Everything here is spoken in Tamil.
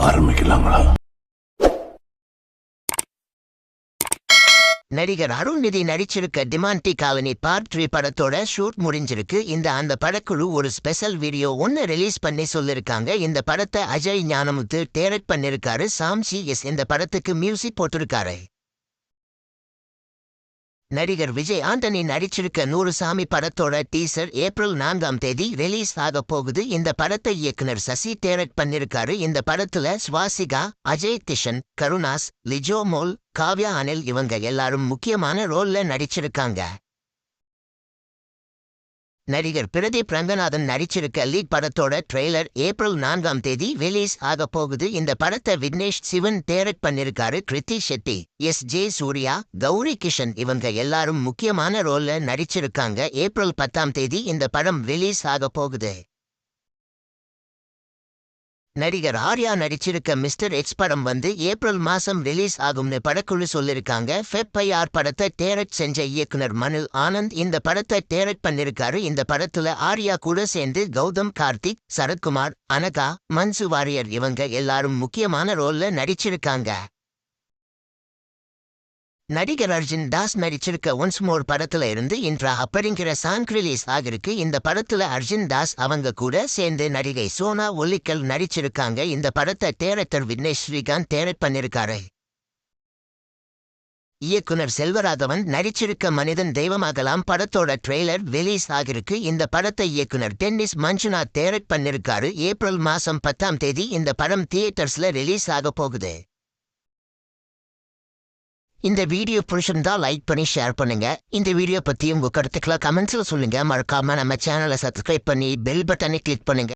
ஆரம்பிக்கலாங்களா? நடிகர் அருண்நிதி நடிச்சிருக்க டிமாண்டி காலனி பார்ட் 3 படத்தோட ஷூட் முடிஞ்சிருக்கு. அந்த படக்குழு ஒரு ஸ்பெஷல் வீடியோ ஒன்னு ரிலீஸ் பண்ணி சொல்லிருக்காங்க. இந்த படத்தை அஜய் ஞானமுத்து டைரக்ட் பண்ணிருக்காரு. சாம்சி இந்த படத்துக்கு மியூசிக் போட்டிருக்காரு. நடிகர் விஜய் ஆண்டனி நடிச்சிருக்க 100 சாமி படத்தோட டீசர் ஏப்ரல் 4ஆம் தேதி ரிலீஸ் ஆக போகுது. இந்த படத்தை இயக்குனர் சசி டைரக்ட் பண்ணிருக்காரு. இந்த படத்துல ஸ்வாசிகா, அஜய் கிஷன், கருணாஸ், லிஜோ மோல், காவ்யா அனில் இவங்க எல்லாரும் முக்கியமான ரோல்ல நடிச்சிருக்காங்க. நடிகர் பிரதீப் ரங்கநாதன் நடிச்சிருக்க லீக் படத்தோட ட்ரெய்லர் ஏப்ரல் 4ஆம் தேதி ரிலீஸ் ஆக போகுது. இந்த படத்தை விக்னேஷ் சிவன் டைரக்ட் பண்ணிருக்காரு. கிருத்தி ஷெட்டி, ஜே சூர்யா, கௌரி கிஷன் இவங்க எல்லாரும் முக்கியமான ரோல்ல நடிச்சிருக்காங்க. ஏப்ரல் 10ஆம் தேதி இந்த படம் ரிலீஸ் ஆக போகுது. நடிகர் ஆர்யா நடிச்சிருக்க மிஸ்டர் எக்ஸ் படம் ஏப்ரல் மாசம் ரிலீஸ் ஆகும்னு படக்குழு சொல்லிருக்காங்க. ஃபெப் படத்தை டைரக்ட் செஞ்ச இயக்குனர் மனு ஆனந்த் இந்த படத்தை டைரக்ட் பண்ணிருக்காரு. இந்த படத்துல ஆர்யா கூட சேர்ந்து கௌதம் கார்த்திக், சரத்குமார், அனகா, மன்சு வாரியர் இவங்க எல்லாரும் முக்கியமான ரோல்ல நடிச்சிருக்காங்க. நடிகர் அர்ஜுன் தாஸ் நடிச்சிருக்க ஒன்ஸ் மோர் படத்துல இருந்து இன்ட்ரா அப்படிங்கிற சாங் ரிலீஸ் ஆகிருக்கு. இந்த படத்துல அர்ஜுன் தாஸ் அவங்க கூட சேர்ந்து நடிகை சோனா ஒல்லிக்கல் நடிச்சிருக்காங்க. இந்த படத்தை டைரக்டர் விக்னேஷ் ஸ்ரீகாந்த் டைரக்ட் பண்ணிருக்காரு. இயக்குனர் செல்வராகவன் நடிச்சிருக்க மனிதன் தெய்வமாகலாம் படத்தோட ட்ரெய்லர் ரிலீஸ் ஆகிருக்கு. இந்த படத்தை இயக்குனர் டென்னிஸ் மஞ்சுநாத் டைரக்ட் பண்ணிருக்காரு. ஏப்ரல் மாசம் 10ஆம் தேதி இந்த படம் தியேட்டர்ஸ்ல ரிலீஸ் ஆக போகுது. இந்த வீடியோ பிடிச்சிருந்தா லைக் பண்ணி ஷேர் பண்ணுங்க. இந்த வீடியோ பத்தி உங்க கருத்துக்களை கமெண்ட்ஸ்ல சொல்லுங்க. மறக்காம நம்ம சேனலை சப்ஸ்கிரைப் பண்ணி பெல் பட்டனை கிளிக் பண்ணுங்க.